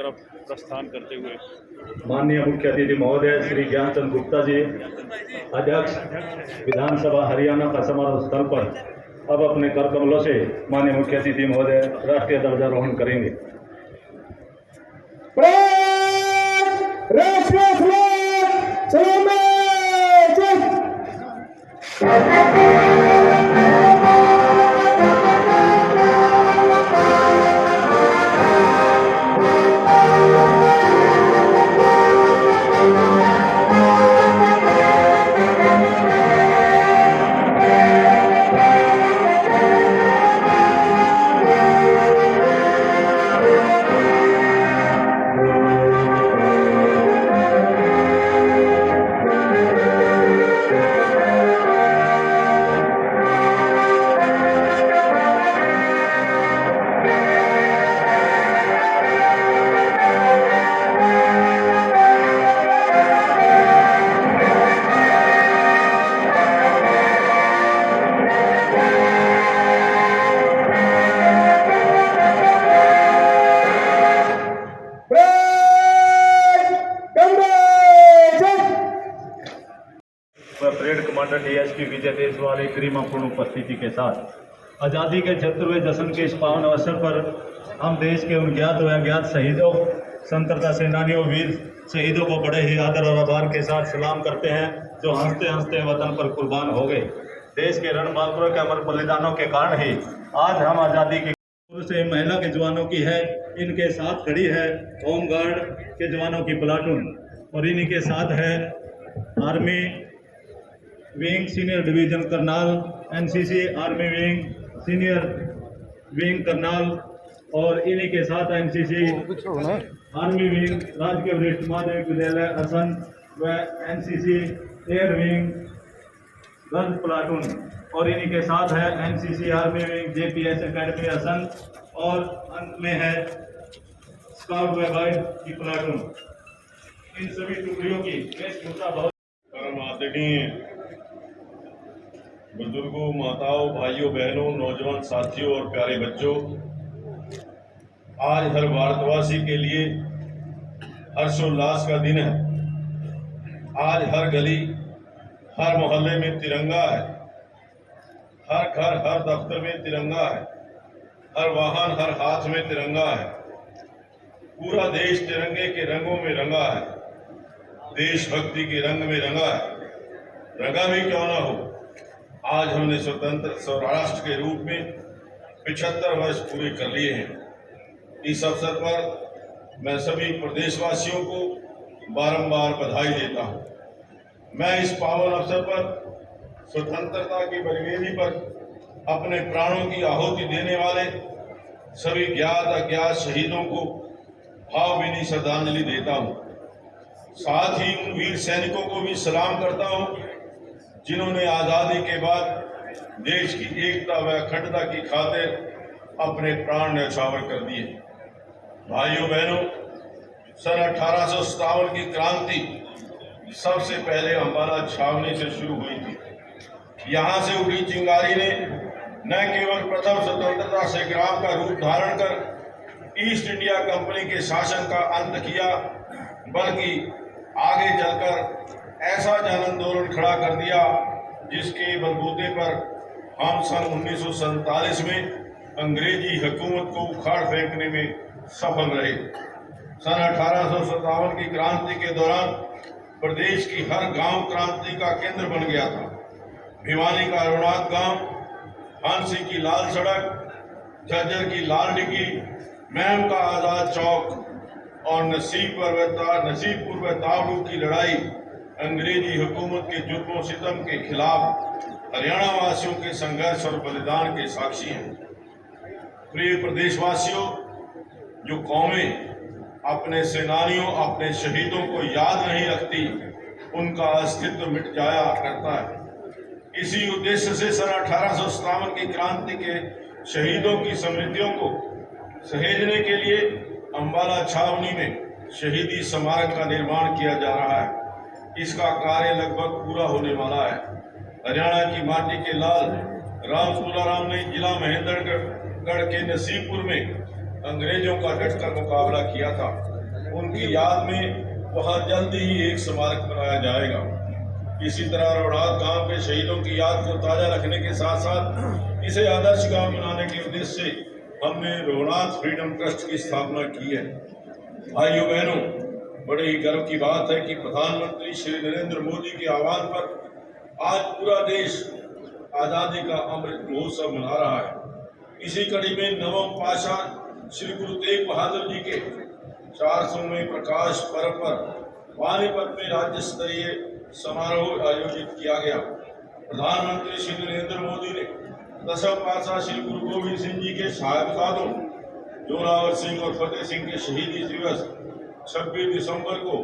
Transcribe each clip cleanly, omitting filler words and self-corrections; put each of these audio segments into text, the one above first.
तरफ प्रस्थान करते हुए माननीय मुख्य अतिथि महोदय श्री ज्ञानचंद गुप्ता जी, अध्यक्ष विधानसभा हरियाणा का समारोह स्थल पर अब अपने कर कमलों से माननीय मुख्य अतिथि महोदय राष्ट्रीय ध्वजारोहण करेंगे। परेड कमांडर डीएसपी विजय देशवाल की गरिमापूर्ण उपस्थिति के साथ आज़ादी के 76वें जश्न के इस पावन अवसर पर हम देश के उन ज्ञात व अज्ञात शहीदों, स्वतंत्रता सेनानियों, वीर शहीदों को बड़े ही आदर और आभार के साथ सलाम करते हैं, जो हंसते हंसते वतन पर कुर्बान हो गए। देश के रणबांकुरों के अमर बलिदानों के कारण ही आज हम आज़ादी की से महिला के जवानों की है, इनके साथ खड़ी है होमगार्ड के जवानों की प्लाटून और इन्हीं के साथ है army wing senior division colonel, NCC army wing senior wing colonel और इन्हीं के साथ एनसीसी आर्मी विंग राजकीय वरिष्ठ माध्यमिक विद्यालय असम व NCC air wing girls platoon और इन्हीं के साथ है NCC army wing JPS academy Assam और अंत में है स्काउट व गाइड की प्लाटून। इन सभी टुकड़ियों की वेशभूषा बहुत आदरणीय बुजुर्गों, माताओं, भाइयों, बहनों, नौजवान साथियों और प्यारे बच्चों, आज हर भारतवासी के लिए हर्षोल्लास का दिन है। आज हर गली, हर मोहल्ले में तिरंगा है, हर घर, हर दफ्तर में तिरंगा है, हर वाहन, हर हाथ में तिरंगा है। पूरा देश तिरंगे के रंगों में रंगा है, देशभक्ति के रंग में रंगा है। रंगा भी क्यों ना हो, आज हमने स्वतंत्र राष्ट्र के रूप में 75 वर्ष पूरे कर लिए हैं। इस अवसर पर मैं सभी प्रदेशवासियों को बारंबार बधाई देता हूं। मैं इस पावन अवसर पर स्वतंत्रता की बलिवेदी पर अपने प्राणों की आहुति देने वाले सभी ज्ञात अज्ञात शहीदों को भावभीनी श्रद्धांजलि देता हूं। साथ ही उन वीर सैनिकों को भी सलाम करता हूं जिन्होंने आजादी के बाद देश की एकता व अखंडता की खातिर अपने प्राण न्यौछावर कर दिए। भाइयों बहनों, सन 1857 की क्रांति सबसे पहले अंबाला छावनी से शुरू हुई थी। यहाँ से उठी चिंगारी ने न केवल प्रथम स्वतंत्रता संग्राम का रूप धारण कर ईस्ट इंडिया कंपनी के शासन का अंत किया, बल्कि आगे चलकर ऐसा जन आंदोलन खड़ा कर दिया जिसके बलबूते पर हम सन 1947 में अंग्रेजी हुकूमत को उखाड़ फेंकने में सफल रहे। सन 1857 की क्रांति के दौरान प्रदेश की हर गांव क्रांति का केंद्र बन गया था। भिवानी का अरुणात गांव, हांसी की लाल सड़क, झज्जर की लाल डिग्गी, महम का आजाद चौक और नसीबपुर व ताबड़ू की लड़ाई अंग्रेजी हुकूमत के जुल्मों सितम के खिलाफ हरियाणा वासियों के संघर्ष और बलिदान के साक्षी हैं। प्रिय प्रदेशवासियों, जो कौमें अपने सेनानियों, अपने शहीदों को याद नहीं रखती, उनका अस्तित्व मिट जाया करता है। इसी उद्देश्य से सन 1857 की क्रांति के शहीदों की स्मृतियों को सहेजने के लिए अंबाला छावनी में शहीदी स्मारक का निर्माण किया जा रहा है। इसका कार्य लगभग पूरा होने वाला है। हरियाणा की माटी के लाल राम तुलाराम ने जिला महेंद्रगढ़ के नसीबपुर में अंग्रेजों का डटकर मुकाबला किया था। उनकी याद में वहां जल्दी ही एक स्मारक बनाया जाएगा। इसी तरह रौनाक गांव के शहीदों की याद को ताजा रखने के साथ साथ इसे आदर्श गांव बनाने के उद्देश्य से हमने रौनाक फ्रीडम ट्रस्ट की स्थापना की है। भाइयों बहनों, बड़े ही गर्व की बात है कि प्रधानमंत्री श्री नरेंद्र मोदी के आह्वान पर आज पूरा देश आजादी का अमृत महोत्सव मना रहा है। इसी कड़ी में नवम पातशाह श्री गुरु तेग बहादुर जी के 400वें प्रकाश पर्व पर पानीपत में राज्य स्तरीय समारोह आयोजित किया गया। प्रधानमंत्री श्री नरेंद्र मोदी ने दसम पातशाह श्री गुरु गोविंद सिंह जी के साहिबजादों जोरावर सिंह और फतेह सिंह के शहीदी दिवस 26 दिसंबर को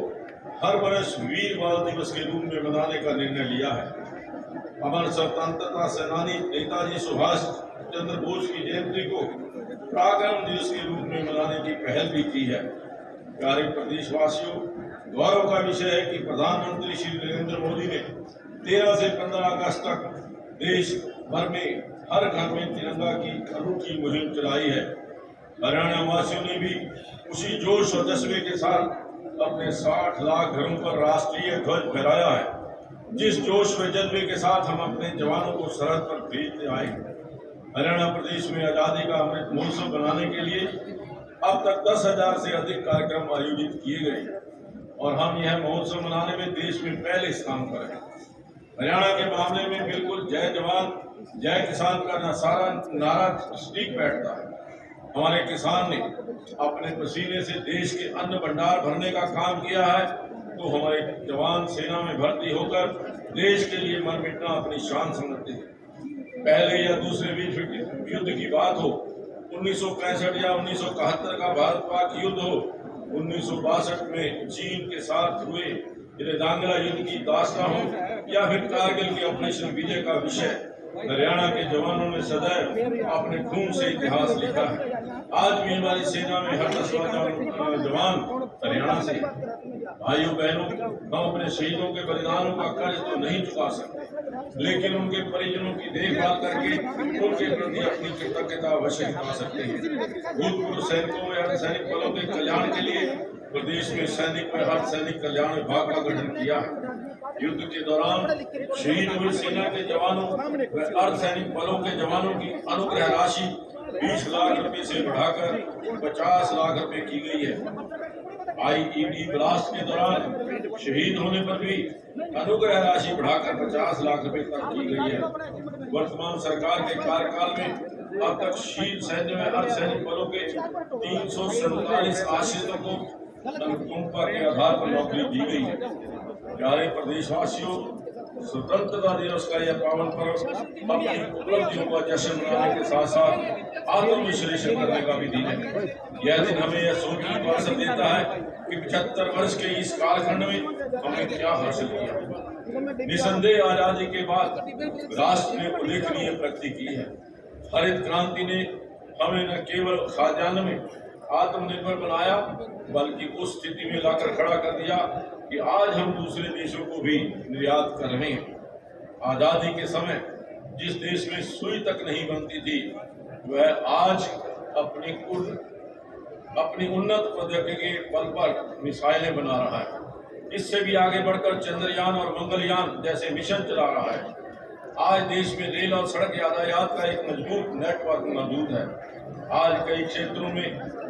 हर वर्ष वीर बाल दिवस के रूप में मनाने का निर्णय लिया है। अमर स्वतंत्रता सेनानी नेताजी सुभाष चंद्र बोस की जयंती को पराक्रम दिवस के रूप में मनाने की पहल भी की है। प्यारे प्रदेशवासियों, गौरव का विषय है कि प्रधानमंत्री श्री नरेंद्र मोदी ने 13 से 15 अगस्त तक देश भर में हर घर में तिरंगा की अनूठी मुहिम चलाई है। हरियाणा वासियों ने भी उसी जोश और जज्बे के साथ अपने 60 लाख घरों पर राष्ट्रीय ध्वज फहराया है। जिस जोश व जज्बे के साथ हम अपने जवानों को सरहद पर भेजते आए। हरियाणा प्रदेश में आजादी का अमृत महोत्सव बनाने के लिए अब तक 10,000 से अधिक कार्यक्रम आयोजित किए गए और हम यह महोत्सव मनाने में देश में पहले स्थान पर हैं। हरियाणा के मामले में बिल्कुल जय जवान जय किसान का नारा ठीक बैठता है। हमारे किसान ने अपने पसीने से देश के अन्न भंडार भरने का काम किया है, तो हमारे जवान सेना में भर्ती होकर देश के लिए मर मिटना अपनी शान समझते हैं। पहले या दूसरे विश्व युद्ध की बात हो, 1965 या 1971 का भारत पाक युद्ध हो, 1962 में चीन के साथ हुए रेदांगला युद्ध की दास्तां हो या फिर कारगिल के ऑपरेशन विजय का विषय, हरियाणा के जवानों ने सदैव अपने खून से इतिहास लिखा है। आज भी हमारी सेना में हर 10वां जवान हरियाणा से। भाइयों बहनों, हम अपने शहीदों के बलिदानों का कर्ज तो नहीं चुका सकते, लेकिन उनके परिजनों की देखभाल करके उनके प्रति अपनी कृतज्ञता अवश्य दिखा सकते हैं। भूतपूर्व सैनिकों व अर्धसैनिक बलों के कल्याण के लिए प्रदेश में सैनिक व अर्धसैनिक कल्याण विभाग का गठन किया है। युद्ध के दौरान शहीद हुए सेना के जवानों व अर्धसैनिक बलों के जवानों की अनुग्रह राशि 20 लाख रुपए से बढ़ाकर 50 लाख रुपए की गई है। IED ब्लास्ट के दौरान शहीद होने पर भी अनुग्रह राशि बढ़ाकर 50 लाख रुपए तक की गई है। वर्तमान सरकार के कार्यकाल में अब तक शीत सैन्य व अर्धसैनिक बलों के 347 आश्रितों को अनुकंपा के आधार पर नौकरी दी गई है। प्यारे प्रदेशवासियों, स्वतंत्रता दिवस का यह पावन पर्व अपनी उपलब्धियों का जश्न मनाने के साथ साथ आत्मविश्लेषण करने का भी दिन है। यह दिन हमें यह सोचने का अवसर देता है कि 75 वर्ष के इस कालखंड में हमने क्या हासिल किया। निसंदेह आजादी के बाद राष्ट्र ने उल्लेखनीय प्रगति की है। हरित क्रांति ने हमें न केवल खाद्यान्न में आत्मनिर्भर बनाया, बल्कि उस स्थिति में लाकर खड़ा कर दिया कि आज हम दूसरे देशों को भी निर्यात कर रहे हैं। आजादी के समय जिस देश में सुई तक नहीं बनती थी, वह आज अपनी उन्नत प्रौद्योगिकी के बल पर मिसाइलें बना रहा है। इससे भी आगे बढ़कर चंद्रयान और मंगलयान जैसे मिशन चला रहा है। आज देश में रेल और सड़क यातायात का एक मजबूत नेटवर्क मौजूद है। आज कई क्षेत्रों में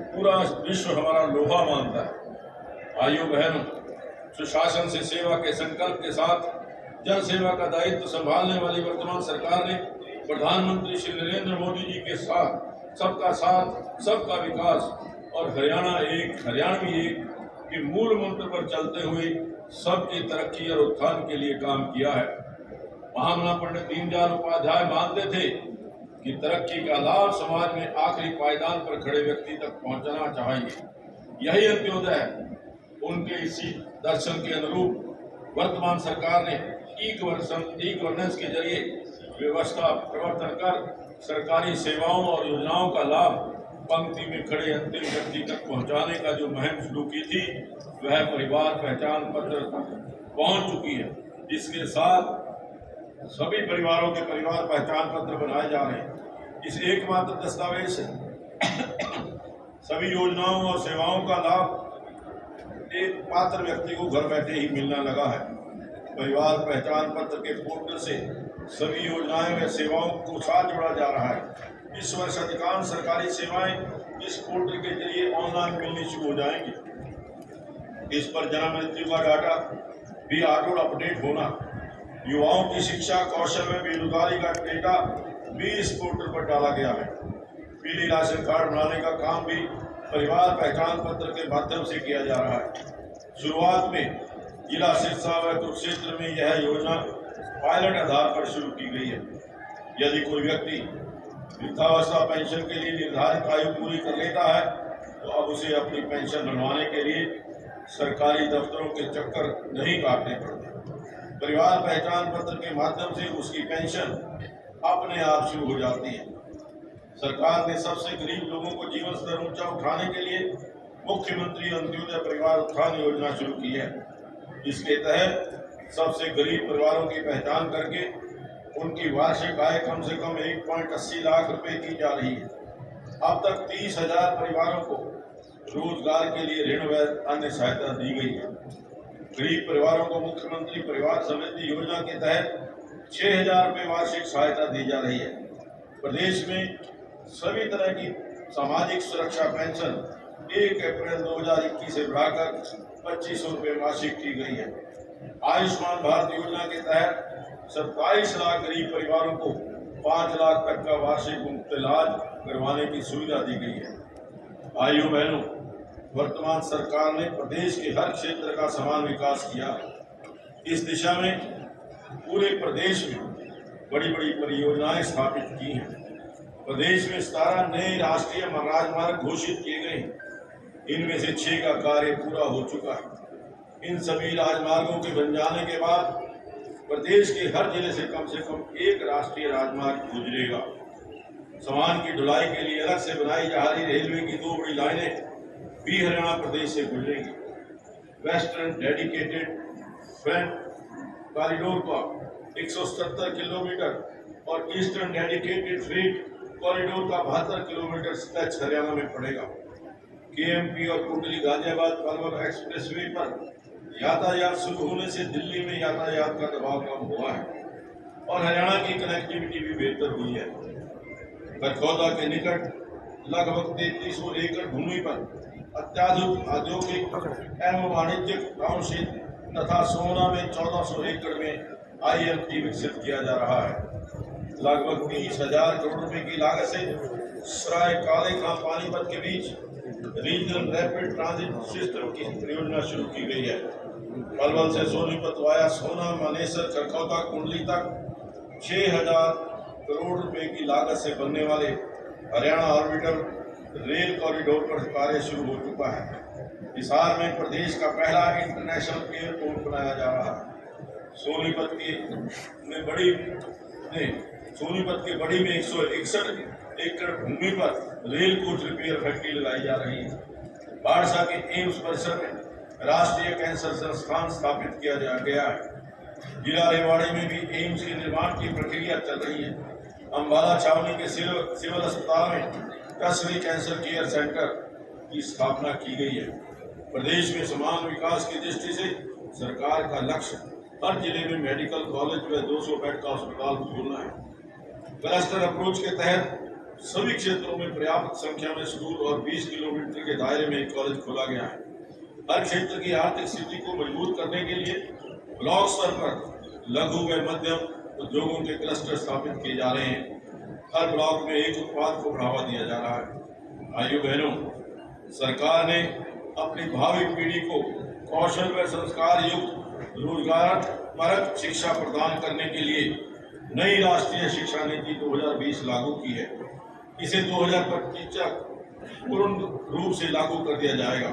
पूरा विश्व हमारा लोहा मानता है। भाइयों बहनों, सुशासन से सेवा के संकल्प के साथ जन सेवा का दायित्व संभालने वाली वर्तमान सरकार ने प्रधानमंत्री श्री नरेंद्र मोदी जी के साथ सबका विकास और हरियाणवी एक के मूल मंत्र पर चलते हुए सबकी तरक्की और उत्थान के लिए काम किया है। महामना पंडित दीनदयाल उपाध्याय मानते थे कि तरक्की का लाभ समाज में आखिरी पायदान पर खड़े व्यक्ति तक पहुंचना चाहिए। यही अंत्योदय है। उनके इसी दर्शन के अनुरूप वर्तमान सरकार ने ई गवर्नेंस के जरिए व्यवस्था प्रवर्तन कर सरकारी सेवाओं और योजनाओं का लाभ पंक्ति में खड़े अंतिम व्यक्ति तक पहुंचाने का जो मुहिम शुरू की थी, वह परिवार पहचान पत्र पहुंच चुकी है। जिसके साथ सभी परिवारों के परिवार पहचान पत्र बनाए जा रहे हैं। इस एकमात्र दस्तावेज से सभी योजनाओं और सेवाओं का लाभ एक पात्र व्यक्ति को घर बैठे ही मिलना लगा है। परिवार पहचान पत्र के पोर्टल से सभी योजनाएं व सेवाओं को साथ जोड़ा जा रहा है। इस वर्ष अधिकांश सरकारी सेवाएं इस पोर्टल के जरिए ऑनलाइन मिलनी शुरू हो जाएंगी। इस पर जन्म मृत्यु का डाटा भी ऑटो अपडेट होना, युवाओं की शिक्षा कौशल में बेरोजगारी का डेटा भी इस पोर्टल पर डाला गया है। पीली राशन कार्ड बनाने का काम भी परिवार पहचान पत्र के माध्यम से किया जा रहा है। शुरुआत में जिला सिरसा व कुरुक्षेत्र में यह योजना पायलट आधार पर शुरू की गई है। यदि कोई व्यक्ति वृद्धावस्था पेंशन के लिए निर्धारित आयु पूरी कर लेता है तो अब उसे अपनी पेंशन बनवाने के लिए सरकारी दफ्तरों के चक्कर नहीं काटने पड़ते। परिवार पहचान पत्र के माध्यम से उसकी पेंशन अपने आप शुरू हो जाती है। सरकार ने सबसे गरीब लोगों को जीवन स्तर ऊंचा उठाने के लिए मुख्यमंत्री अंत्योदय परिवार उत्थान योजना शुरू की है। इसके तहत सबसे गरीब परिवारों की पहचान करके उनकी वार्षिक आय कम से कम 1.80 लाख रुपए की जा रही है। अब तक 30,000 परिवारों को रोजगार के लिए ऋण व अन्य सहायता दी गई है। गरीब परिवारों को मुख्यमंत्री परिवार समृद्धि योजना के तहत 6,000 रुपये वार्षिक सहायता दी जा रही है। प्रदेश में सभी तरह की सामाजिक सुरक्षा पेंशन 1 अप्रैल 2021 से बढ़ाकर 2,500 रुपये मासिक की गई है। आयुष्मान भारत योजना के तहत 27 लाख गरीब परिवारों को 5 लाख तक का वार्षिक मुफ्त इलाज करवाने की सुविधा दी गई है। भाइयों बहनों, वर्तमान सरकार ने प्रदेश के हर क्षेत्र का समान विकास किया है। इस दिशा में पूरे प्रदेश में बड़ी बड़ी परियोजनाएं स्थापित की हैं। प्रदेश में 17 नए राष्ट्रीय राजमार्ग घोषित किए गए हैं। इनमें से 6 का कार्य पूरा हो चुका है। इन सभी राजमार्गों के बन जाने के बाद प्रदेश के हर जिले से कम एक राष्ट्रीय राजमार्ग गुजरेगा। सामान की ढुलाई के लिए अलग से बनाई जा रही रेलवे की 2 बड़ी लाइनें भी हरियाणा प्रदेश से गुजरेंगी। वेस्टर्न डेडिकेटेड फ्रंट कॉरिडोर का 177 किलोमीटर और ईस्टर्न डेडिकेटेड फ्रेट कॉरिडोर का 72 किलोमीटर स्ट्रेच हरियाणा में पड़ेगा। केएमपी और कुंडली गाजियाबाद पलवल एक्सप्रेसवे पर यातायात शुरू होने से दिल्ली में यातायात का दबाव कम हुआ है और हरियाणा की कनेक्टिविटी भी बेहतर हुई है। बरखौदा के निकट लगभग 3300 एकड़ भूमि पर अत्याधुनिक औद्योगिक एवं वाणिज्यिक टाउनशिप तथा सोना में 1400 एकड़ में IMT विकसित किया जा रहा है। लगभग 30,000 करोड़ रुपए की लागत से सराय काले खां पानीपत के बीच रीजनल रैपिड ट्रांजिट सिस्टम की परियोजना शुरू की गई है। पलवल से सोनीपत वाया सोना मानेसर खरखौदा कुंडली तक 6,000 करोड़ रुपए की लागत से बनने वाले हरियाणा ऑर्बिटल रेल कॉरिडोर पर कार्य शुरू हो चुका है। हिसार में प्रदेश का पहला इंटरनेशनल एयरपोर्ट बनाया जा रहा है। सोनीपत के बड़ी में 161 एकड़ भूमि पर रेल कोच रिपेयर फैक्ट्री लगाई जा रही है। बाड़सा के एम्स परिसर में राष्ट्रीय कैंसर संस्थान स्थापित किया गया है। जिला रेवाड़ी में भी एम्स के निर्माण की प्रक्रिया चल रही है। अम्बाला छावनी के सिविल अस्पताल में कसरी कैंसर केयर सेंटर की स्थापना की गई है। प्रदेश में समान विकास की दृष्टि से सरकार का लक्ष्य हर जिले में मेडिकल कॉलेज व 200 बेड का अस्पताल खोलना है। क्लस्टर अप्रोच के तहत सभी क्षेत्रों में पर्याप्त संख्या में स्कूल और 20 किलोमीटर के दायरे में एक कॉलेज खोला गया है। हर क्षेत्र की आर्थिक स्थिति को मजबूत करने के लिए ब्लॉक स्तर पर लघु व मध्यम उद्योगों के क्लस्टर स्थापित किए जा रहे हैं। हर ब्लॉक में एक उत्पाद को बढ़ावा दिया जा रहा है। भाइयों बहनों, सरकार ने अपनी भावी पीढ़ी को कौशल व संस्कार युक्त रोजगार परक शिक्षा प्रदान करने के लिए नई राष्ट्रीय शिक्षा नीति 2020 लागू की है। इसे 2025 तक पूर्ण रूप से लागू कर दिया जाएगा।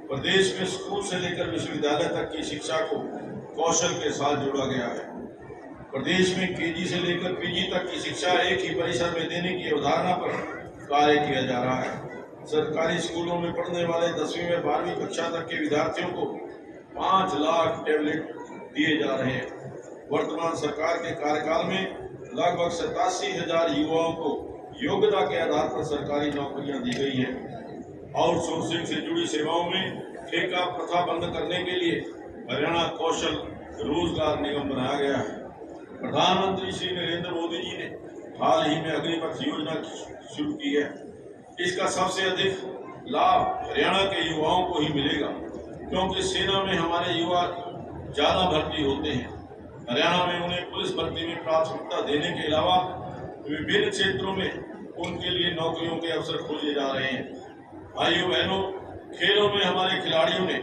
प्रदेश में स्कूल से लेकर विश्वविद्यालय तक की शिक्षा को कौशल के साथ जोड़ा गया है। प्रदेश में केजी से लेकर पीजी तक की शिक्षा एक ही परिसर में देने की अवधारणा पर कार्य किया जा रहा है। सरकारी स्कूलों में पढ़ने वाले 10वीं व 12वीं कक्षा तक के विद्यार्थियों को 5 लाख टैबलेट दिए जा रहे हैं। वर्तमान सरकार के कार्यकाल में लगभग 87,000 युवाओं को योग्यता के आधार पर सरकारी नौकरियां दी गई है। आउटसोर्सिंग से जुड़ी सेवाओं में ठेका प्रथा बंद करने के लिए हरियाणा कौशल रोजगार निगम बनाया गया है। प्रधानमंत्री श्री नरेंद्र मोदी जी ने हाल ही में अग्निपथ योजना शुरू की है। इसका सबसे अधिक लाभ हरियाणा के युवाओं को ही मिलेगा, क्योंकि सेना में हमारे युवा ज्यादा भर्ती होते हैं। हरियाणा में उन्हें पुलिस भर्ती में प्राथमिकता देने के अलावा विभिन्न क्षेत्रों में उनके लिए नौकरियों के अवसर खोजे जा रहे हैं। भाइयों बहनों, खेलों में हमारे खिलाड़ियों ने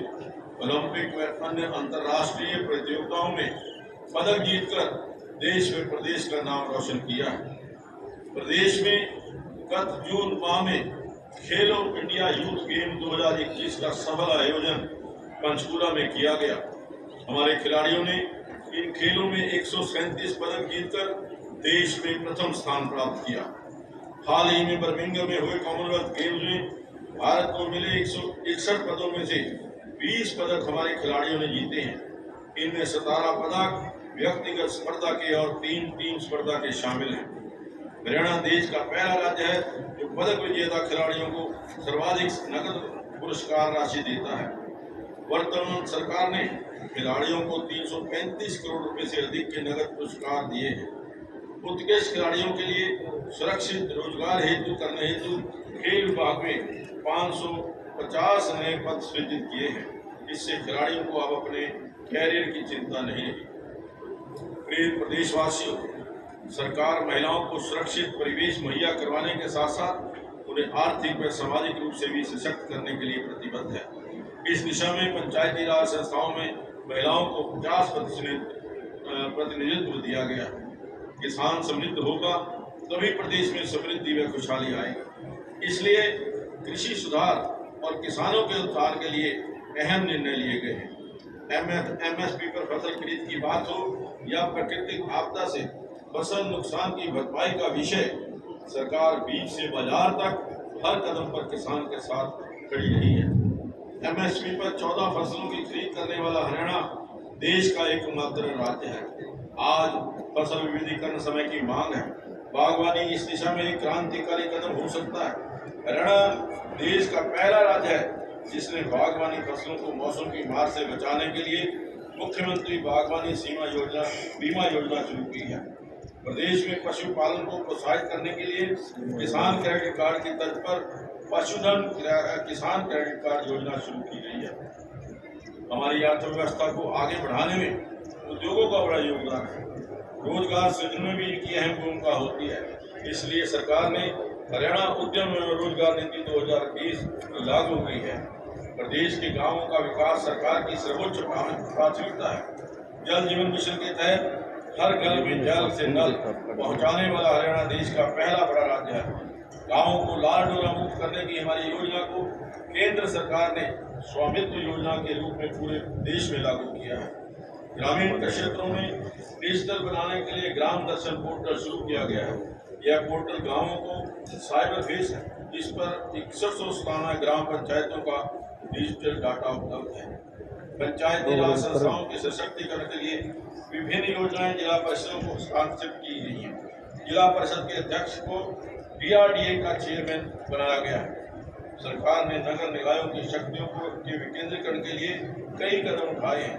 ओलंपिक व अन्य अंतर्राष्ट्रीय प्रतियोगिताओं में पदक जीतकर देश व प्रदेश का नाम रोशन किया है। प्रदेश में गत जून माह में खेलो इंडिया यूथ गेम 2021 का सफल आयोजन पंचकूला में किया गया। हमारे खिलाड़ियों ने इन खेलों में 137 पदक जीतकर देश में प्रथम स्थान प्राप्त किया। हाल ही में बर्मिंघम में हुए कॉमनवेल्थ गेम्स में भारत को मिले 161 पदों में से 20 पदक हमारे खिलाड़ियों ने जीते हैं। इनमें 17 पदक व्यक्तिगत स्पर्धा के और 3 टीम स्पर्धा के शामिल हैं। हरियाणा देश का पहला राज्य है जो पदक विजेता खिलाड़ियों को सर्वाधिक नकद पुरस्कार राशि देता है। वर्तमान सरकार ने खिलाड़ियों को 335 करोड़ रुपए से अधिक के नकद पुरस्कार दिए हैं। उत्कृष्ट खिलाड़ियों के लिए सुरक्षित रोजगार हेतु करने हेतु खेल विभाग में 550 नए पद सृजित किए हैं। इससे खिलाड़ियों को अब अपने कैरियर की चिंता नहीं रही। प्रिय प्रदेशवासियों, सरकार महिलाओं को सुरक्षित परिवेश मुहैया करवाने के साथ साथ उन्हें आर्थिक व सामाजिक रूप से भी सशक्त करने के लिए प्रतिबद्ध है। इस दिशा में पंचायती राज संस्थाओं में महिलाओं को 50% प्रतिनिधित्व दिया गया। किसान समृद्ध होगा तभी प्रदेश में समृद्धि व खुशहाली आएगी। इसलिए कृषि सुधार और किसानों के उत्थान के लिए अहम निर्णय लिए गए हैं। MSP पर फसल खरीद की बात हो या प्राकृतिक आपदा से फसल नुकसान की भरपाई का विषय, सरकार बीज से बाजार तक हर कदम पर किसान के साथ खड़ी रही है। MSP पर 14 फसलों की खरीद करने वाला हरियाणा देश का एकमात्र राज्य है। आज फसल विविधीकरण समय की मांग है। बागवानी इस दिशा में एक क्रांतिकारी कदम हो सकता है। हरियाणा देश का पहला राज्य है जिसने बागवानी फसलों को मौसम की मार से बचाने के लिए मुख्यमंत्री बागवानी बीमा योजना शुरू की है। प्रदेश में पशुपालन को प्रोत्साहित करने के लिए किसान क्रेडिट कार्ड की तर्ज पर पशुधन किसान क्रेडिट कार्ड योजना शुरू की गई है। हमारी अर्थव्यवस्था को आगे बढ़ाने में उद्योगों का बड़ा योगदान है। रोजगार सृजन में भी इनकी अहम भूमिका होती है। इसलिए सरकार ने हरियाणा उद्यम एवं रोजगार नीति 2020 लागू की है। प्रदेश के गांवों का विकास सरकार की सर्वोच्च प्राथमिकता है। जल जीवन मिशन के तहत हर घर में जल से नल पहुंचाने वाला हरियाणा देश का पहला बड़ा राज्य है। गांवों को लाल डोरा मुक्त करने की हमारी योजना को केंद्र सरकार ने स्वामित्व योजना के रूप में पूरे देश में लागू किया है। ग्रामीण क्षेत्रों में डिजिटल बनाने के लिए ग्राम दर्शन पोर्टल शुरू किया गया है। यह पोर्टल गांवों को साइबर फेस है, जिस पर 61 ग्राम पंचायतों का डिजिटल डाटा उपलब्ध है। पंचायती राज संस्थाओं के सशक्तिकरण के लिए विभिन्न योजनाएं जिला परिषदों को हस्तांतरित की गई हैं। जिला परिषद के अध्यक्ष को DRDA का चेयरमैन बनाया गया है। सरकार ने नगर निकायों की शक्तियों के विकेंद्रीकरण के लिए कई कदम उठाए हैं।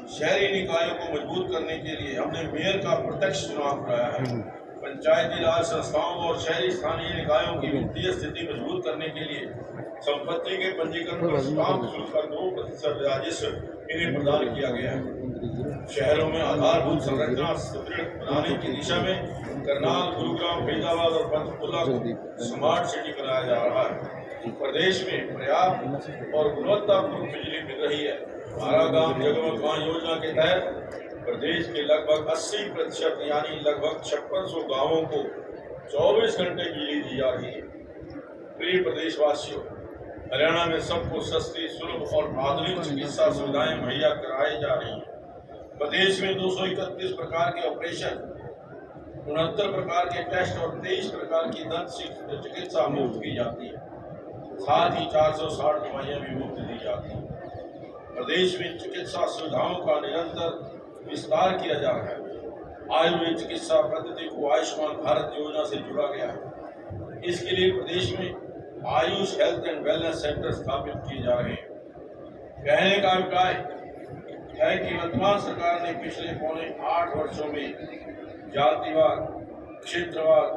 शहरी निकायों को मजबूत करने के लिए हमने मेयर का प्रत्यक्ष चुनाव कराया है। पंचायती राज संस्थाओं और शहरी स्थानीय निकायों की वित्तीय स्थिति मजबूत करने के लिए संपत्ति के पंजीकरण पर स्टाम्प शुल्क का 2% राजस्व इन्हें प्रदान किया गया है। शहरों में आधारभूत संरचना सुदृढ़ बनाने की दिशा में करनाल, गुरुग्राम, फरीदाबाद और पंचकुला को स्मार्ट सिटी बनाया जा रहा है। प्रदेश में पर्याप्त और गुणवत्तापूर्ण बिजली मिल रही है। हमारा गांव जगमग गांव योजना के तहत प्रदेश के लगभग 80% यानी लगभग 5600 गांवों को 24 घंटे बिजली दी जा रही है। प्रिय प्रदेशवासियों, हरियाणा में सबको सस्ती, सुलभ और आधुनिक चिकित्सा सुविधाएं मुहैया कराई जा रही हैं। प्रदेश में 231 प्रकार के ऑपरेशन, 69 प्रकार के टेस्ट और 23 प्रकार की दंत चिकित्सा मुफ्त की जाती है। साथ ही 460 दवाइयां भी मुफ्त दी जाती हैं। प्रदेश में चिकित्सा सुविधाओं का निरंतर विस्तार किया जा रहा है। आयुर्वेद चिकित्सा पद्धति को आयुष्मान भारत योजना से जोड़ा गया है। इसके लिए प्रदेश में Ayush health and wellness centre स्थापित किए जा रहे हैं। कहने का अभिप्राय है कि वर्तमान सरकार ने पिछले पौने 8 वर्षों में जातिवाद, क्षेत्रवाद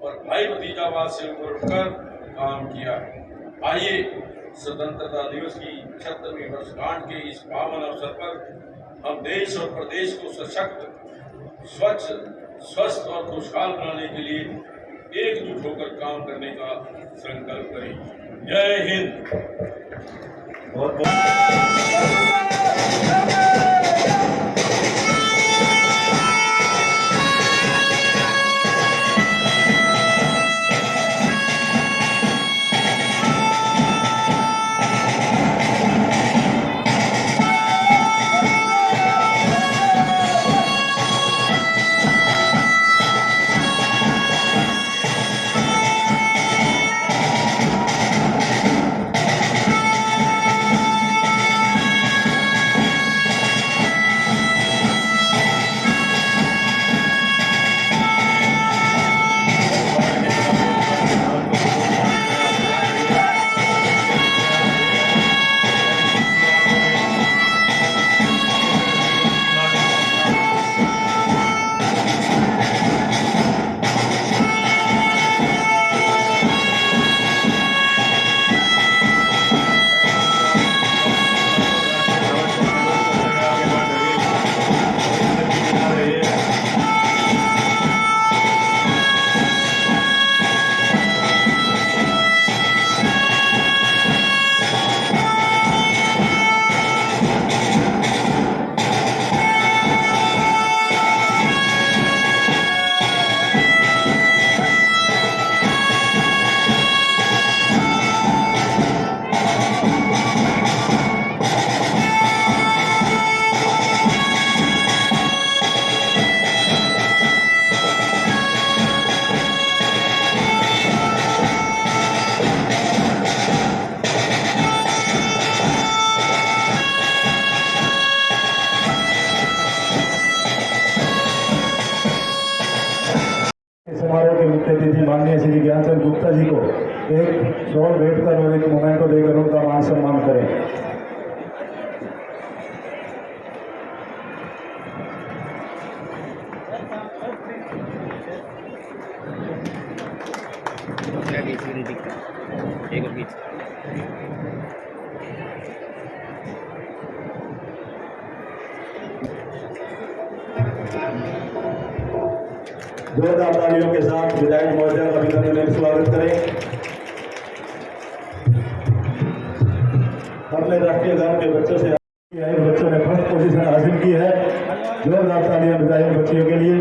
और भाई भतीजावाद से ऊपर उठकर काम किया है। आइए स्वतंत्रता दिवस की 76वीं वर्षगांठ के इस पावन अवसर पर हम देश और प्रदेश को सशक्त, स्वच्छ, स्वस्थ और खुशहाल बनाने के लिए एकजुट होकर काम करने का संकल्प करें। जय हिंद। बहुत बहुत समारोह के मुख्य अतिथि माननीय श्री ज्ञानचंद गुप्ता जी को एक शॉल भेंटकर और एक मोमेंटो देकर उनका मान सम्मान करें। एक और बीच जोरदार तालियों के साथ विधायक महोदय का अभिनंदन स्वागत करें। अपने राष्ट्रीय गान के बच्चों से बच्चों ने फर्स्ट पोजीशन हासिल की है। जोरदार तालियां विधायक बच्चियों के लिए।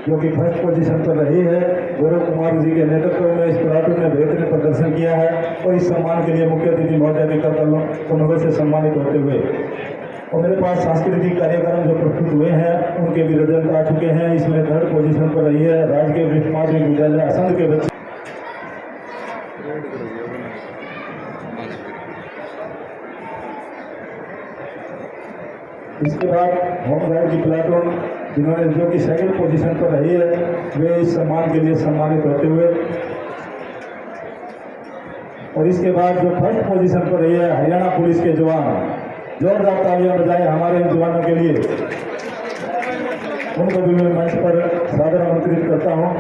जो कि फर्स्ट पोजीशन पर रही है, गौरव कुमार जी के नेतृत्व में इस प्लाटून ने बेहतरीन प्रदर्शन किया है और इस सम्मान के लिए मुख्य अतिथि महोदय के कमलों से सम्मानित होते हुए और मेरे पास सांस्कृतिक कार्यक्रम जो प्रस्तुत हुए हैं उनके भी रिजल्ट आ चुके हैं। इसमें थर्ड पोजीशन पर रही है राजकीय माध्यमिक विद्यालय असंध के बच्चे। इसके बाद होमगार्ड की प्लाटून जिन्होंने जो कि सेकंड पोजीशन पर रही है वे इस सम्मान के लिए सम्मानित होते हुए और इसके बाद जो फर्स्ट पोजीशन पर रही है हरियाणा पुलिस के जवान, जोरदार तालियां बजाएं हमारे इन जवानों के लिए। उनको भी मैं मंच पर सादर आमंत्रित करता हूं।